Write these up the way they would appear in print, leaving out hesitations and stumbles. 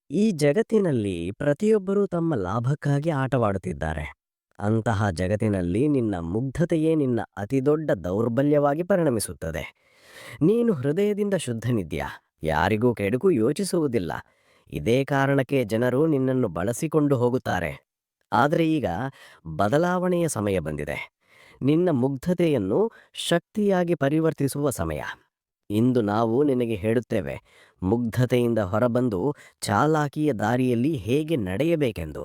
ಈ ಜಗತ್ತಿನಲ್ಲಿ ಪ್ರತಿಯೊಬ್ಬರೂ ತಮ್ಮ ಲಾಭಕ್ಕಾಗಿ ಆಟವಾಡುತ್ತಿದ್ದಾರೆ. ಅಂತಹ ಜಗತ್ತಿನಲ್ಲಿ ನಿನ್ನ ಮುಗ್ಧತೆಯೇ ನಿನ್ನ ಅತಿದೊಡ್ಡ ದೌರ್ಬಲ್ಯವಾಗಿ ಪರಿಣಮಿಸುತ್ತದೆ. ನೀನು ಹೃದಯದಿಂದ ಶುದ್ಧನಿದ್ಯಾ, ಯಾರಿಗೂ ಕೆಡುಕು ಯೋಚಿಸುವುದಿಲ್ಲ. ಇದೇ ಕಾರಣಕ್ಕೆ ಜನರು ನಿನ್ನನ್ನು ಬಳಸಿಕೊಂಡು ಹೋಗುತ್ತಾರೆ. ಆದರೆ ಈಗ ಬದಲಾವಣೆಯ ಸಮಯ ಬಂದಿದೆ. ನಿನ್ನ ಮುಗ್ಧತೆಯನ್ನು ಶಕ್ತಿಯಾಗಿ ಪರಿವರ್ತಿಸುವ ಸಮಯ. ಇಂದು ನಾವು ನಿನಗೆ ಹೇಳುತ್ತೇವೆ, ಮುಗ್ಧತೆಯಿಂದ ಹೊರಬಂದು ಚಾಲಾಕಿಯ ದಾರಿಯಲ್ಲಿ ಹೇಗೆ ನಡೆಯಬೇಕೆಂದು.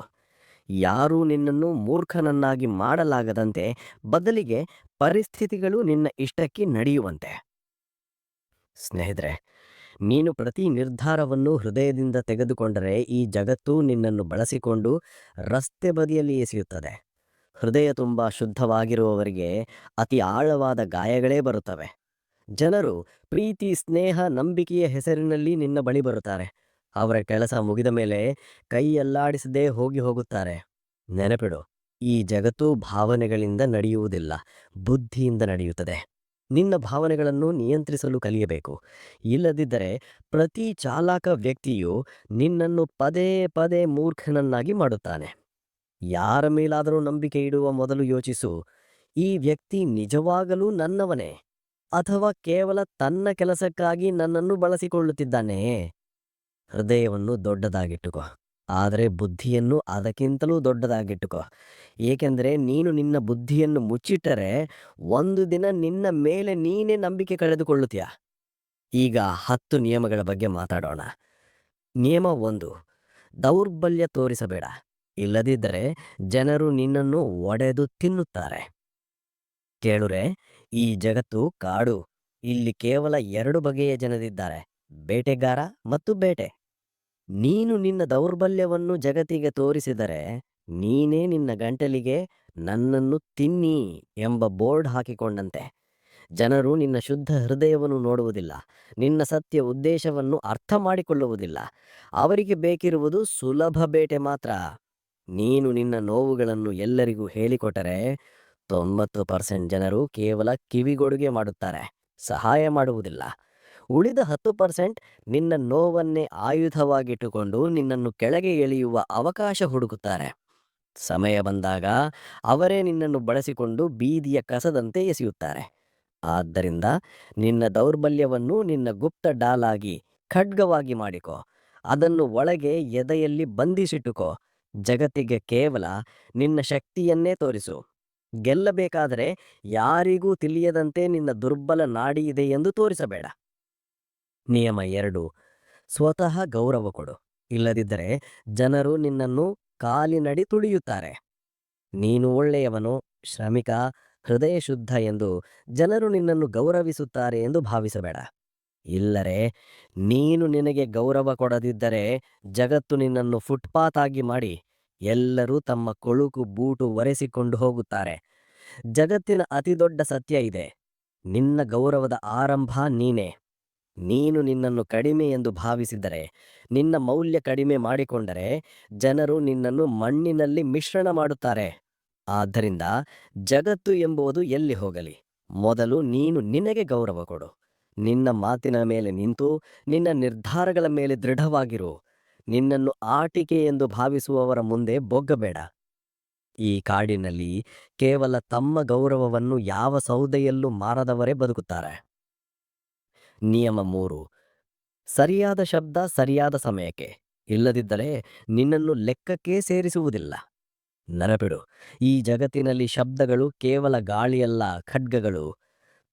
ಯಾರೂ ನಿನ್ನನ್ನು ಮೂರ್ಖನನ್ನಾಗಿ ಮಾಡಲಾಗದಂತೆ, ಬದಲಿಗೆ ಪರಿಸ್ಥಿತಿಗಳು ನಿನ್ನ ಇಷ್ಟಕ್ಕೆ ನಡೆಯುವಂತೆ. ಸ್ನೇಹಿತರೆ, ನೀನು ಪ್ರತಿ ನಿರ್ಧಾರವನ್ನು ಹೃದಯದಿಂದ ತೆಗೆದುಕೊಂಡರೆ ಈ ಜಗತ್ತು ನಿನ್ನನ್ನು ಬಳಸಿಕೊಂಡು ರಸ್ತೆ ಬದಿಯಲ್ಲಿ ಎಸೆಯುತ್ತದೆ. ಹೃದಯ ತುಂಬ ಶುದ್ಧವಾಗಿರುವವರಿಗೆ ಅತಿ ಆಳವಾದ ಗಾಯಗಳೇ ಬರುತ್ತವೆ. ಜನರು ಪ್ರೀತಿ, ಸ್ನೇಹ, ನಂಬಿಕೆಯ ಹೆಸರಿನಲ್ಲಿ ನಿನ್ನ ಬಳಿ ಬರುತ್ತಾರೆ. ಅವರ ಕೆಲಸ ಮುಗಿದ ಮೇಲೆ ಕೈಯಲ್ಲಾಡಿಸದೆ ಹೋಗುತ್ತಾರೆ. ನೆನಪಿಡು, ಈ ಜಗತ್ತು ಭಾವನೆಗಳಿಂದ ನಡೆಯುವುದಿಲ್ಲ, ಬುದ್ಧಿಯಿಂದ ನಡೆಯುತ್ತದೆ. ನಿನ್ನ ಭಾವನೆಗಳನ್ನು ನಿಯಂತ್ರಿಸಲು ಕಲಿಯಬೇಕು. ಇಲ್ಲದಿದ್ದರೆ ಪ್ರತಿ ಚಾಲಾಕ ವ್ಯಕ್ತಿಯು ನಿನ್ನನ್ನು ಪದೇ ಪದೇ ಮೂರ್ಖನನ್ನಾಗಿ ಮಾಡುತ್ತಾನೆ. ಯಾರ ಮೇಲಾದರೂ ನಂಬಿಕೆ ಇಡುವ ಮೊದಲು ಯೋಚಿಸು, ಈ ವ್ಯಕ್ತಿ ನಿಜವಾಗಲೂ ನನ್ನವನೇ ಅಥವಾ ಕೇವಲ ತನ್ನ ಕೆಲಸಕ್ಕಾಗಿ ನನ್ನನ್ನು ಬಳಸಿಕೊಳ್ಳುತ್ತಿದ್ದಾನೆಯೇ? ಹೃದಯವನ್ನು ದೊಡ್ಡದಾಗಿಟ್ಟುಕೋ, ಆದರೆ ಬುದ್ಧಿಯನ್ನು ಅದಕ್ಕಿಂತಲೂ ದೊಡ್ಡದಾಗಿಟ್ಟುಕೋ. ಏಕೆಂದರೆ ನೀನು ನಿನ್ನ ಬುದ್ಧಿಯನ್ನು ಮುಚ್ಚಿಟ್ಟರೆ ಒಂದು ದಿನ ನಿನ್ನ ಮೇಲೆ ನೀನೇ ನಂಬಿಕೆ ಕಳೆದುಕೊಳ್ಳುತ್ತೀಯ. ಈಗ 10 ನಿಯಮಗಳ ಬಗ್ಗೆ ಮಾತಾಡೋಣ. ನಿಯಮ 1: ದೌರ್ಬಲ್ಯ ತೋರಿಸಬೇಡ, ಇಲ್ಲದಿದ್ದರೆ ಜನರು ನಿನ್ನನ್ನು ಒಡೆದು ತಿನ್ನುತ್ತಾರೆ. ಕೇಳುರೆ, ಈ ಜಗತ್ತು ಕಾಡು. ಇಲ್ಲಿ ಕೇವಲ 2 ಬಗೆಯ ಜನರಿದ್ದಾರೆ, ಬೇಟೆಗಾರ ಮತ್ತು ಬೇಟೆ. ನೀನು ನಿನ್ನ ದೌರ್ಬಲ್ಯವನ್ನು ಜಗತ್ತಿಗೆ ತೋರಿಸಿದರೆ ನೀನೇ ನಿನ್ನ ಗಂಟಲಿಗೆ ನನ್ನನ್ನು ತಿನ್ನಿ ಎಂಬ ಬೋರ್ಡ್ ಹಾಕಿಕೊಂಡಂತೆ. ಜನರು ನಿನ್ನ ಶುದ್ಧ ಹೃದಯವನ್ನು ನೋಡುವುದಿಲ್ಲ, ನಿನ್ನ ಸತ್ಯ ಉದ್ದೇಶವನ್ನು ಅರ್ಥ ಮಾಡಿಕೊಳ್ಳುವುದಿಲ್ಲ. ಅವರಿಗೆ ಬೇಕಿರುವುದು ಸುಲಭ ಬೇಟೆ ಮಾತ್ರ. ನೀನು ನಿನ್ನ ನೋವುಗಳನ್ನು ಎಲ್ಲರಿಗೂ ಹೇಳಿಕೊಟ್ಟರೆ 90% ಜನರು ಕೇವಲ ಕಿವಿಗೊಡುಗೆ ಮಾಡುತ್ತಾರೆ, ಸಹಾಯ ಮಾಡುವುದಿಲ್ಲ. ಉಳಿದ 10% ನಿನ್ನ ನೋವನ್ನೇ ಆಯುಧವಾಗಿಟ್ಟುಕೊಂಡು ನಿನ್ನನ್ನು ಕೆಳಗೆ ಎಳೆಯುವ ಅವಕಾಶ ಹುಡುಕುತ್ತಾರೆ. ಸಮಯ ಬಂದಾಗ ಅವರೇ ನಿನ್ನನ್ನು ಬಳಸಿಕೊಂಡು ಬೀದಿಯ ಕಸದಂತೆ ಎಸೆಯುತ್ತಾರೆ. ಆದ್ದರಿಂದ ನಿನ್ನ ದೌರ್ಬಲ್ಯವನ್ನು ನಿನ್ನ ಗುಪ್ತ ಡಾಲಾಗಿ, ಖಡ್ಗವಾಗಿ ಮಾಡಿಕೊ. ಅದನ್ನು ಒಳಗೆ ಎದೆಯಲ್ಲಿ ಬಂಧಿಸಿಟ್ಟುಕೋ. ಜಗತ್ತಿಗೆ ಕೇವಲ ನಿನ್ನ ಶಕ್ತಿಯನ್ನೇ ತೋರಿಸು. ಗೆಲ್ಲಬೇಕಾದರೆ ಯಾರಿಗೂ ತಿಳಿಯದಂತೆ ನಿನ್ನ ದುರ್ಬಲ ನಾಡಿ ಇದೆ ಎಂದು ತೋರಿಸಬೇಡ. ನಿಯಮ 2: ಸ್ವತಃ ಗೌರವ ಕೊಡು, ಇಲ್ಲದಿದ್ದರೆ ಜನರು ನಿನ್ನನ್ನು ಕಾಲಿನಡಿ ತುಳಿಯುತ್ತಾರೆ. ನೀನು ಒಳ್ಳೆಯವನು, ಶ್ರಮಿಕ, ಹೃದಯ ಶುದ್ಧ ಎಂದು ಜನರು ನಿನ್ನನ್ನು ಗೌರವಿಸುತ್ತಾರೆ ಎಂದು ಭಾವಿಸಬೇಡ. ಇಲ್ಲರೆ ನೀನು ನಿನಗೆ ಗೌರವ ಕೊಡದಿದ್ದರೆ ಜಗತ್ತು ನಿನ್ನನ್ನು ಫುಟ್ಪಾತ್ ಆಗಿ ಮಾಡಿ ಎಲ್ಲರೂ ತಮ್ಮ ಕೊಳುಕು ಬೂಟು ಒರೆಸಿಕೊಂಡು ಹೋಗುತ್ತಾರೆ. ಜಗತ್ತಿನ ಅತಿದೊಡ್ಡ ಸತ್ಯ ಇದೆ: ನಿನ್ನ ಗೌರವದ ಆರಂಭ ನೀನೇ. ನೀನು ನಿನ್ನನ್ನು ಕಡಿಮೆ ಎಂದು ಭಾವಿಸಿದರೆ, ನಿನ್ನ ಮೌಲ್ಯ ಕಡಿಮೆ ಮಾಡಿಕೊಂಡರೆ ಜನರು ನಿನ್ನನ್ನು ಮಣ್ಣಿನಲ್ಲಿ ಮಿಶ್ರಣ ಮಾಡುತ್ತಾರೆ. ಆದ್ದರಿಂದ ಜಗತ್ತು ಎಂಬುದು ಎಲ್ಲಿ ಹೋಗಲಿ, ಮೊದಲು ನೀನು ನಿನಗೆ ಗೌರವ ಕೊಡು. ನಿನ್ನ ಮಾತಿನ ಮೇಲೆ ನಿಂತು ನಿನ್ನ ನಿರ್ಧಾರಗಳ ಮೇಲೆ ದೃಢವಾಗಿರು. ನಿನ್ನನ್ನು ಆಟಿಕೆ ಎಂದು ಭಾವಿಸುವವರ ಮುಂದೆ ಬೊಗ್ಗಬೇಡ. ಈ ಕಾಡಿನಲ್ಲಿ ಕೇವಲ ತಮ್ಮ ಗೌರವವನ್ನು ಯಾವ ಸೌದೆಯಲ್ಲೂ ಮಾರದವರೇ ಬದುಕುತ್ತಾರೆ. ನಿಯಮ 3: ಸರಿಯಾದ ಶಬ್ದ ಸರಿಯಾದ ಸಮಯಕ್ಕೆ, ಇಲ್ಲದಿದ್ದರೆ ನಿನ್ನನ್ನು ಲೆಕ್ಕಕ್ಕೆ ಸೇರಿಸುವುದಿಲ್ಲ. ನೆನಪಿಡು, ಈ ಜಗತ್ತಿನಲ್ಲಿ ಶಬ್ದಗಳು ಕೇವಲ ಗಾಳಿಯಲ್ಲ, ಖಡ್ಗಗಳು.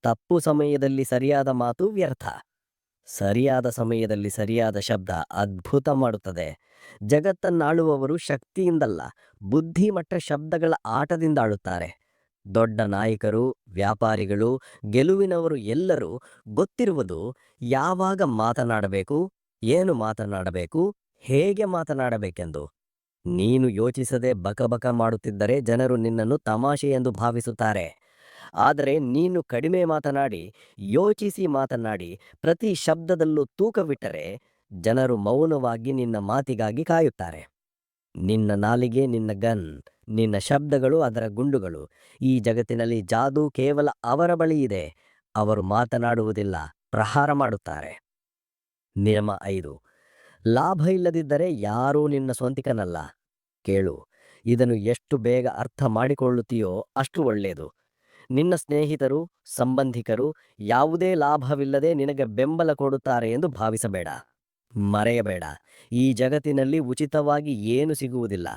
ತಪ್ಪು ಸಮಯದಲ್ಲಿ ಸರಿಯಾದ ಮಾತು ವ್ಯರ್ಥ. ಸರಿಯಾದ ಸಮಯದಲ್ಲಿ ಸರಿಯಾದ ಶಬ್ದ ಅದ್ಭುತ ಮಾಡುತ್ತದೆ. ಜಗತ್ತನ್ನಾಳುವವರು ಶಕ್ತಿಯಿಂದಲ್ಲ, ಬುದ್ಧಿ ಮತ್ತು ಶಬ್ದಗಳ ಆಟದಿಂದ ಆಳುತ್ತಾರೆ. ದೊಡ್ಡ ನಾಯಕರು, ವ್ಯಾಪಾರಿಗಳು, ಗೆಲುವಿನವರು ಎಲ್ಲರೂ ಗೊತ್ತಿರುವುದು ಯಾವಾಗ ಮಾತನಾಡಬೇಕು, ಏನು ಮಾತನಾಡಬೇಕು, ಹೇಗೆ ಮಾತನಾಡಬೇಕೆಂದು. ನೀನು ಯೋಚಿಸದೆ ಬಕಬಕ ಮಾಡುತ್ತಿದ್ದರೆ ಜನರು ನಿನ್ನನ್ನು ತಮಾಷೆ ಎಂದು ಭಾವಿಸುತ್ತಾರೆ. ಆದರೆ ನೀನು ಕಡಿಮೆ ಮಾತನಾಡಿ, ಯೋಚಿಸಿ ಮಾತನಾಡಿ, ಪ್ರತಿ ಶಬ್ದದಲ್ಲೂ ತೂಕವಿಟ್ಟರೆ ಜನರು ಮೌನವಾಗಿ ನಿನ್ನ ಮಾತಿಗಾಗಿ ಕಾಯುತ್ತಾರೆ. ನಿನ್ನ ನಾಲಿಗೆ ನಿನ್ನ ಗನ್, ನಿನ್ನ ಶಬ್ದಗಳು ಅದರ ಗುಂಡುಗಳು. ಈ ಜಗತ್ತಿನಲ್ಲಿ ಜಾದೂ ಕೇವಲ ಅವರ ಬಳಿ ಇದೆ. ಅವರು ಮಾತನಾಡುವುದಿಲ್ಲ, ಪ್ರಹಾರ ಮಾಡುತ್ತಾರೆ. ನಿಯಮ 5: ಲಾಭ ಇಲ್ಲದಿದ್ದರೆ ಯಾರೂ ನಿನ್ನ ಸ್ವಂತಿಕನಲ್ಲ. ಕೇಳು, ಇದನ್ನು ಎಷ್ಟು ಬೇಗ ಅರ್ಥ ಮಾಡಿಕೊಳ್ಳುತ್ತೀಯೋ ಅಷ್ಟು ಒಳ್ಳೆಯದು. ನಿನ್ನ ಸ್ನೇಹಿತರು, ಸಂಬಂಧಿಕರು ಯಾವುದೇ ಲಾಭವಿಲ್ಲದೆ ನಿನಗೆ ಬೆಂಬಲ ಕೊಡುತ್ತಾರೆ ಎಂದು ಭಾವಿಸಬೇಡ. ಮರೆಯಬೇಡ, ಈ ಜಗತ್ತಿನಲ್ಲಿ ಉಚಿತವಾಗಿ ಏನು ಸಿಗುವುದಿಲ್ಲ.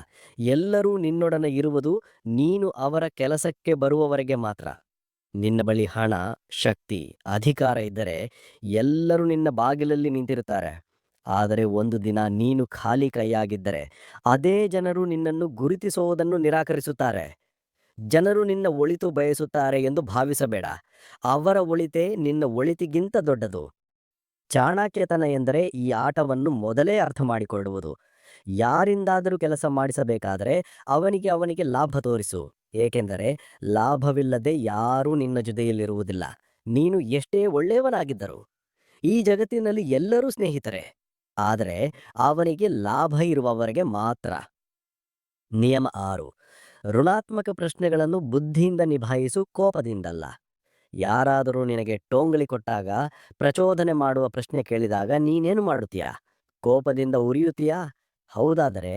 ಎಲ್ಲರೂ ನಿನ್ನೊಡನೆ ಇರುವುದು ನೀನು ಅವರ ಕೆಲಸಕ್ಕೆ ಬರುವವರೆಗೆ ಮಾತ್ರ. ನಿನ್ನ ಬಳಿ ಹಣ, ಶಕ್ತಿ, ಅಧಿಕಾರ ಇದ್ದರೆ ಎಲ್ಲರೂ ನಿನ್ನ ಬಾಗಿಲಲ್ಲಿ ನಿಂತಿರುತ್ತಾರೆ. ಆದರೆ ಒಂದು ದಿನ ನೀನು ಖಾಲಿ ಕೈಯಾಗಿದ್ದರೆ ಅದೇ ಜನರು ನಿನ್ನನ್ನು ಗುರುತಿಸುವುದನ್ನು ನಿರಾಕರಿಸುತ್ತಾರೆ. ಜನರು ನಿನ್ನ ಒಳಿತು ಬಯಸುತ್ತಾರೆ ಎಂದು ಭಾವಿಸಬೇಡ. ಅವರ ಒಳಿತೇ ನಿನ್ನ ಒಳಿತಿಗಿಂತ ದೊಡ್ಡದು. ಚಾಣಾಕ್ಯತನ ಎಂದರೆ ಈ ಆಟವನ್ನು ಮೊದಲೇ ಅರ್ಥ ಮಾಡಿಕೊಳ್ಳುವುದು. ಯಾರಿಂದಾದರೂ ಕೆಲಸ ಮಾಡಿಸಬೇಕಾದರೆ ಅವನಿಗೆ ಲಾಭ ತೋರಿಸು. ಏಕೆಂದರೆ ಲಾಭವಿಲ್ಲದೆ ಯಾರೂ ನಿನ್ನ ಜೊತೆಯಲ್ಲಿರುವುದಿಲ್ಲ. ನೀನು ಎಷ್ಟೇ ಒಳ್ಳೆಯವನಾಗಿದ್ದರೂ ಈ ಜಗತ್ತಿನಲ್ಲಿ ಎಲ್ಲರೂ ಸ್ನೇಹಿತರೆ, ಆದರೆ ಅವನಿಗೆ ಲಾಭ ಇರುವವರೆಗೆ ಮಾತ್ರ. ನಿಯಮ 6. ಋಣಾತ್ಮಕ ಪ್ರಶ್ನೆಗಳನ್ನು ಬುದ್ಧಿಯಿಂದ ನಿಭಾಯಿಸು, ಕೋಪದಿಂದಲ್ಲ. ಯಾರಾದರೂ ನಿನಗೆ ಟೋಂಗಳಿ ಕೊಟ್ಟಾಗ, ಪ್ರಚೋದನೆ ಮಾಡುವ ಪ್ರಶ್ನೆ ಕೇಳಿದಾಗ ನೀನೇನು ಮಾಡುತ್ತೀಯಾ? ಕೋಪದಿಂದ ಉರಿಯುತ್ತೀಯಾ? ಹೌದಾದರೆ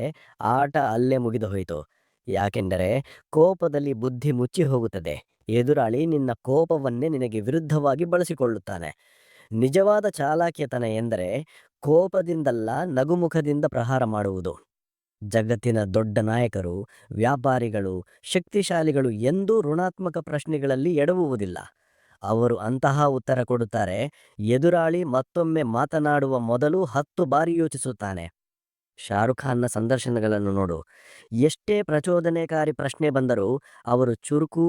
ಆಟ ಅಲ್ಲೇ ಮುಗಿದು ಹೋಯಿತು. ಯಾಕೆಂದರೆ ಕೋಪದಲ್ಲಿ ಬುದ್ಧಿ ಮುಚ್ಚಿ ಹೋಗುತ್ತದೆ. ಎದುರಾಳಿ ನಿನ್ನ ಕೋಪವನ್ನೇ ನಿನಗೆ ವಿರುದ್ಧವಾಗಿ ಬಳಸಿಕೊಳ್ಳುತ್ತಾನೆ. ನಿಜವಾದ ಚಾಲಾಕಿತನ ಎಂದರೆ ಕೋಪದಿಂದಲ್ಲ, ನಗುಮುಖದಿಂದ ಪ್ರಹಾರ ಮಾಡುವುದು. ಜಗತ್ತಿನ ದೊಡ್ಡ ನಾಯಕರು, ವ್ಯಾಪಾರಿಗಳು, ಶಕ್ತಿಶಾಲಿಗಳು ಎಂದೂ ಋಣಾತ್ಮಕ ಪ್ರಶ್ನೆಗಳಲ್ಲಿ ಎಡವುವುದಿಲ್ಲ. ಅವರು ಅಂತಹ ಉತ್ತರ ಕೊಡುತ್ತಾರೆ, ಎದುರಾಳಿ ಮತ್ತೊಮ್ಮೆ ಮಾತನಾಡುವ ಮೊದಲು 10 ಬಾರಿ ಯೋಚಿಸುತ್ತಾನೆ. ಶಾರುಖ್ ಖಾನ್ನ ಸಂದರ್ಶನಗಳನ್ನು ನೋಡು. ಎಷ್ಟೇ ಪ್ರಚೋದನೆಕಾರಿ ಪ್ರಶ್ನೆ ಬಂದರೂ ಅವರು ಚುರುಕು,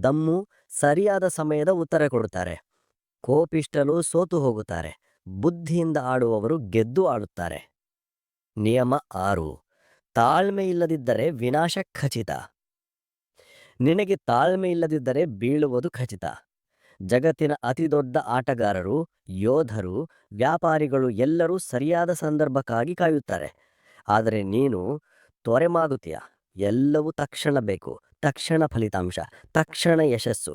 ದಮ್ಮು, ಸರಿಯಾದ ಸಮಯದ ಉತ್ತರ ಕೊಡುತ್ತಾರೆ. ಕೋಪಿಷ್ಟಲು ಸೋತು ಹೋಗುತ್ತಾರೆ. ಬುದ್ಧಿಯಿಂದ ಆಡುವವರು ಗೆದ್ದು ಆಡುತ್ತಾರೆ. ನಿಯಮ 6. ತಾಳ್ಮೆ ಇಲ್ಲದಿದ್ದರೆ ವಿನಾಶ ಖಚಿತ. ನಿನಗೆ ತಾಳ್ಮೆ ಇಲ್ಲದಿದ್ದರೆ ಬೀಳುವುದು ಖಚಿತ. ಜಗತ್ತಿನ ಅತಿದೊಡ್ಡ ಆಟಗಾರರು, ಯೋಧರು, ವ್ಯಾಪಾರಿಗಳು ಎಲ್ಲರೂ ಸರಿಯಾದ ಸಂದರ್ಭಕ್ಕಾಗಿ ಕಾಯುತ್ತಾರೆ. ಆದರೆ ನೀನು ತೊರೆಮಾಗುತ್ತೀಯ. ಎಲ್ಲವೂ ತಕ್ಷಣ ಬೇಕು, ತಕ್ಷಣ ಫಲಿತಾಂಶ, ತಕ್ಷಣ ಯಶಸ್ಸು.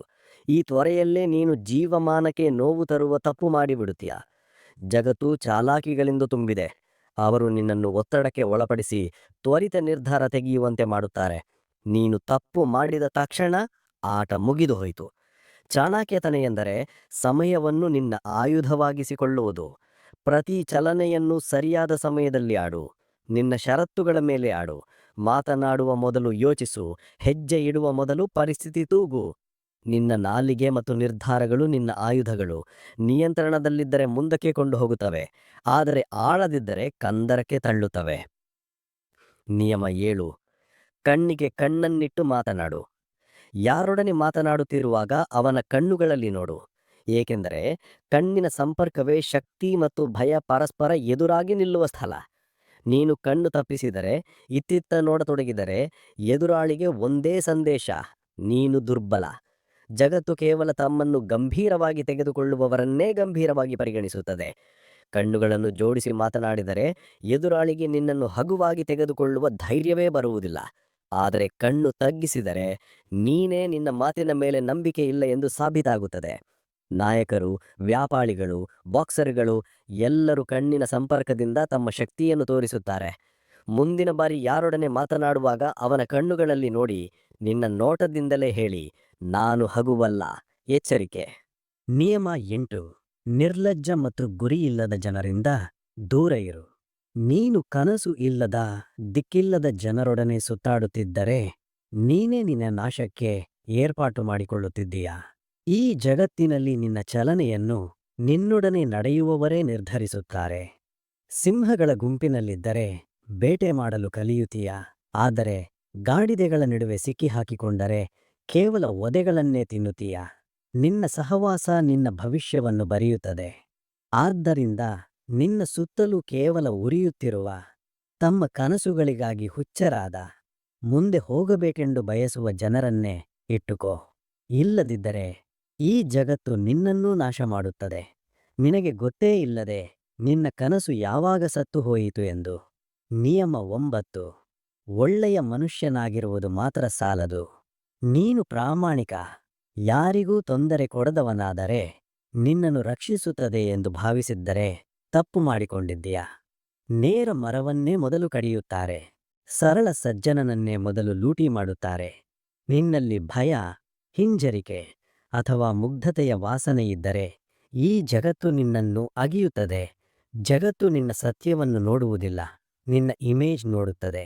ಈ ತ್ವರೆಯಲ್ಲೇ ನೀನು ಜೀವಮಾನಕ್ಕೆ ನೋವು ತರುವ ತಪ್ಪು ಮಾಡಿಬಿಡುತ್ತೀಯ. ಜಗತ್ತು ಚಾಲಾಕಿಗಳಿಂದ ತುಂಬಿದೆ. ಅವರು ನಿನ್ನನ್ನು ಒತ್ತಡಕ್ಕೆ ಒಳಪಡಿಸಿ ತ್ವರಿತ ನಿರ್ಧಾರ ತೆಗೆಯುವಂತೆ ಮಾಡುತ್ತಾರೆ. ನೀನು ತಪ್ಪು ಮಾಡಿದ ತಕ್ಷಣ ಆಟ ಮುಗಿದು ಹೋಯಿತು. ಚಾಣಾಕ್ಯತನ ಎಂದರೆ ಸಮಯವನ್ನು ನಿನ್ನ ಆಯುಧವಾಗಿಸಿಕೊಳ್ಳುವುದು. ಪ್ರತಿ ಚಲನೆಯನ್ನು ಸರಿಯಾದ ಸಮಯದಲ್ಲಿ ಆಡು. ನಿನ್ನ ಷರತ್ತುಗಳ ಮೇಲೆ ಆಡು. ಮಾತನಾಡುವ ಮೊದಲು ಯೋಚಿಸು. ಹೆಜ್ಜೆ ಇಡುವ ಮೊದಲು ಪರಿಸ್ಥಿತಿ ತೂಗು. ನಿನ್ನ ನಾಲಿಗೆ ಮತ್ತು ನಿರ್ಧಾರಗಳು ನಿನ್ನ ಆಯುಧಗಳು. ನಿಯಂತ್ರಣದಲ್ಲಿದ್ದರೆ ಮುಂದಕ್ಕೆ ಕೊಂಡು ಹೋಗುತ್ತವೆ, ಆದರೆ ಆಳದಿದ್ದರೆ ಕಂದರಕ್ಕೆ ತಳ್ಳುತ್ತವೆ. ನಿಯಮ 7. ಕಣ್ಣಿಗೆ ಕಣ್ಣನ್ನಿಟ್ಟು ಮಾತನಾಡು. ಯಾರೊಡನೆ ಮಾತನಾಡುತ್ತಿರುವಾಗ ಅವನ ಕಣ್ಣುಗಳಲ್ಲಿ ನೋಡು. ಏಕೆಂದರೆ ಕಣ್ಣಿನ ಸಂಪರ್ಕವೇ ಶಕ್ತಿ ಮತ್ತು ಭಯ ಪರಸ್ಪರ ಎದುರಾಗಿ ನಿಲ್ಲುವ ಸ್ಥಳ. ನೀನು ಕಣ್ಣು ತಪ್ಪಿಸಿದರೆ, ಇತ್ತಿತ್ತ ನೋಡತೊಡಗಿದರೆ ಎದುರಾಳಿಗೆ ಒಂದೇ ಸಂದೇಶ: ನೀನು ದುರ್ಬಲ. ಜಗತ್ತು ಕೇವಲ ತಮ್ಮನ್ನು ಗಂಭೀರವಾಗಿ ತೆಗೆದುಕೊಳ್ಳುವವರನ್ನೇ ಗಂಭೀರವಾಗಿ ಪರಿಗಣಿಸುತ್ತದೆ. ಕಣ್ಣುಗಳನ್ನು ಜೋಡಿಸಿ ಮಾತನಾಡಿದರೆ ಎದುರಾಳಿಗೆ ನಿನ್ನನ್ನು ಹಗುವಾಗಿ ತೆಗೆದುಕೊಳ್ಳುವ ಧೈರ್ಯವೇ ಬರುವುದಿಲ್ಲ. ಆದರೆ ಕಣ್ಣು ತಗ್ಗಿಸಿದರೆ ನೀನೇ ನಿನ್ನ ಮಾತಿನ ಮೇಲೆ ನಂಬಿಕೆ ಇಲ್ಲ ಎಂದು ಸಾಬೀತಾಗುತ್ತದೆ. ನಾಯಕರು, ವ್ಯಾಪಾರಿಗಳು, ಬಾಕ್ಸರ್ಗಳು ಎಲ್ಲರೂ ಕಣ್ಣಿನ ಸಂಪರ್ಕದಿಂದ ತಮ್ಮ ಶಕ್ತಿಯನ್ನು ತೋರಿಸುತ್ತಾರೆ. ಮುಂದಿನ ಬಾರಿ ಯಾರೊಡನೆ ಮಾತನಾಡುವಾಗ ಅವನ ಕಣ್ಣುಗಳಲ್ಲಿ ನೋಡಿ, ನಿನ್ನ ನೋಟದಿಂದಲೇ ಹೇಳಿ, ನಾನು ಹಗುವಲ್ಲ, ಎಚ್ಚರಿಕೆ. ನಿಯಮ 8. ನಿರ್ಲಜ್ಜ ಮತ್ತು ಗುರಿಯಿಲ್ಲದ ಜನರಿಂದ ದೂರ ಇರು. ನೀನು ಕನಸು ಇಲ್ಲದ, ದಿಕ್ಕಿಲ್ಲದ ಜನರೊಡನೆ ಸುತ್ತಾಡುತ್ತಿದ್ದರೆ ನೀನೇ ನಿನ್ನ ನಾಶಕ್ಕೆ ಏರ್ಪಾಟು ಮಾಡಿಕೊಳ್ಳುತ್ತಿದ್ದೀಯಾ? ಈ ಜಗತ್ತಿನಲ್ಲಿ ನಿನ್ನ ಚಲನೆಯನ್ನು ನಿನ್ನೊಡನೆ ನಡೆಯುವವರೇ ನಿರ್ಧರಿಸುತ್ತಾರೆ. ಸಿಂಹಗಳ ಗುಂಪಿನಲ್ಲಿದ್ದರೆ ಬೇಟೆ ಮಾಡಲು ಕಲಿಯುತ್ತೀಯಾ? ಆದರೆ ಗಾಡಿದೆಗಳ ನಡುವೆ ಸಿಕ್ಕಿಹಾಕಿಕೊಂಡರೆ ಕೇವಲ ಒದೆಗಳನ್ನೇ ತಿನ್ನುತ್ತೀಯಾ? ನಿನ್ನ ಸಹವಾಸ ನಿನ್ನ ಭವಿಷ್ಯವನ್ನು ಬರೆಯುತ್ತದೆ. ಆದ್ದರಿಂದ ನಿನ್ನ ಸುತ್ತಲೂ ಕೇವಲ ಉರಿಯುತ್ತಿರುವ, ತಮ್ಮ ಕನಸುಗಳಿಗಾಗಿ ಹುಚ್ಚರಾದ, ಮುಂದೆ ಹೋಗಬೇಕೆಂದು ಬಯಸುವ ಜನರನ್ನೇ ಇಟ್ಟುಕೋ. ಇಲ್ಲದಿದ್ದರೆ ಈ ಜಗತ್ತು ನಿನ್ನನ್ನೂ ನಾಶ ಮಾಡುತ್ತದೆ. ನಿನಗೆ ಗೊತ್ತೇ ಇಲ್ಲದೆ ನಿನ್ನ ಕನಸು ಯಾವಾಗ ಸತ್ತು ಹೋಯಿತು ಎಂದು. ನಿಯಮ 9. ಒಳ್ಳೆಯ ಮನುಷ್ಯನಾಗಿರುವುದು ಮಾತ್ರ ಸಾಲದು. ನೀನು ಪ್ರಾಮಾಣಿಕ, ಯಾರಿಗೂ ತೊಂದರೆ ಕೊಡದವನಾದರೆ ನಿನ್ನನ್ನು ರಕ್ಷಿಸುತ್ತದೆ ಎಂದು ಭಾವಿಸಿದ್ದರೆ ತಪ್ಪು ಮಾಡಿಕೊಂಡಿದ್ದೀಯಾ? ನೇರ ಮರವನ್ನೇ ಮೊದಲು ಕಡಿಯುತ್ತಾರೆ. ಸರಳ ಸಜ್ಜನನನ್ನೇ ಮೊದಲು ಲೂಟಿ ಮಾಡುತ್ತಾರೆ. ನಿನ್ನಲ್ಲಿ ಭಯ, ಹಿಂಜರಿಕೆ ಅಥವಾ ಮುಗ್ಧತೆಯ ವಾಸನೆಯಿದ್ದರೆ ಈ ಜಗತ್ತು ನಿನ್ನನ್ನು ಅಗಿಯುತ್ತದೆ. ಜಗತ್ತು ನಿನ್ನ ಸತ್ಯವನ್ನು ನೋಡುವುದಿಲ್ಲ, ನಿನ್ನ ಇಮೇಜ್ ನೋಡುತ್ತದೆ.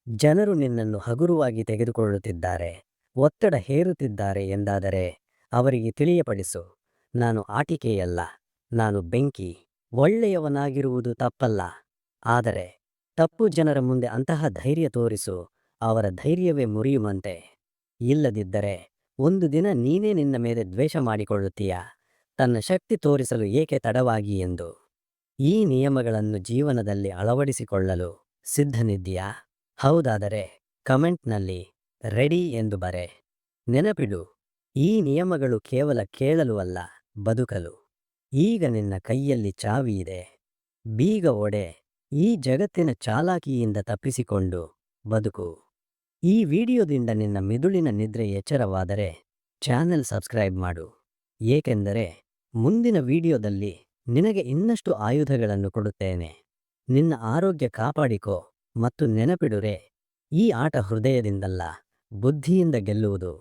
ಜನರು ನಿನ್ನನ್ನು ಹಗುರವಾಗಿ ತೆಗೆದುಕೊಳ್ಳುತ್ತಿದ್ದಾರೆ, ಒತ್ತಡ ಹೇರುತ್ತಿದ್ದಾರೆ ಎಂದಾದರೆ ಅವರಿಗೆ ತಿಳಿಯಪಡಿಸು, ನಾನು ಆಟಿಕೆಯಲ್ಲ, ನಾನು ಬೆಂಕಿ. ಒಳ್ಳೆಯವನಾಗಿರುವುದು ತಪ್ಪಲ್ಲ, ಆದರೆ ತಪ್ಪು ಜನರ ಮುಂದೆ ಅಂತಹ ಧೈರ್ಯ ತೋರಿಸು, ಅವರ ಧೈರ್ಯವೇ ಮುರಿಯುವಂತೆ. ಇಲ್ಲದಿದ್ದರೆ ಒಂದು ದಿನ ನೀನೇ ನಿನ್ನ ಮೇಲೆ ದ್ವೇಷ ಮಾಡಿಕೊಳ್ಳುತ್ತೀಯ, ತನ್ನ ಶಕ್ತಿ ತೋರಿಸಲು ಏಕೆ ತಡವಾಗಿ ಎಂದು. ಈ ನಿಯಮಗಳನ್ನು ಜೀವನದಲ್ಲಿ ಅಳವಡಿಸಿಕೊಳ್ಳಲು ಸಿದ್ಧನಿದ್ದೀಯಾ? ಹೌದಾದರೆ ಕಮೆಂಟ್ನಲ್ಲಿ ರೆಡಿ ಎಂದು ಬರೆ. ನೆನಪಿಡು, ಈ ನಿಯಮಗಳು ಕೇವಲ ಕೇಳಲು ಅಲ್ಲ, ಬದುಕಲು. ಈಗ ನಿನ್ನ ಕೈಯಲ್ಲಿ ಚಾವಿ ಇದೆ, ಬೀಗ ಒಡೆ. ಈ ಜಗತ್ತಿನ ಚಾಲಾಕಿಯಿಂದ ತಪ್ಪಿಸಿಕೊಂಡು ಬದುಕು. ಈ ವಿಡಿಯೋದಿಂದ ನಿನ್ನ ಮಿದುಳಿನ ನಿದ್ರೆ ಎಚ್ಚರವಾದರೆ ಚಾನೆಲ್ ಸಬ್ಸ್ಕ್ರೈಬ್ ಮಾಡು, ಏಕೆಂದರೆ ಮುಂದಿನ ವಿಡಿಯೋದಲ್ಲಿ ನಿನಗೆ ಇನ್ನಷ್ಟು ಆಯುಧಗಳನ್ನು ಕೊಡುತ್ತೇನೆ. ನಿನ್ನ ಆರೋಗ್ಯ ಕಾಪಾಡಿಕೋ ಮತ್ತು ನೆನಪಿಡುರೆ, ಈ ಆಟ ಹೃದಯದಿಂದಲ್ಲ, ಬುದ್ಧಿಯಿಂದ ಗೆಲ್ಲುವುದು.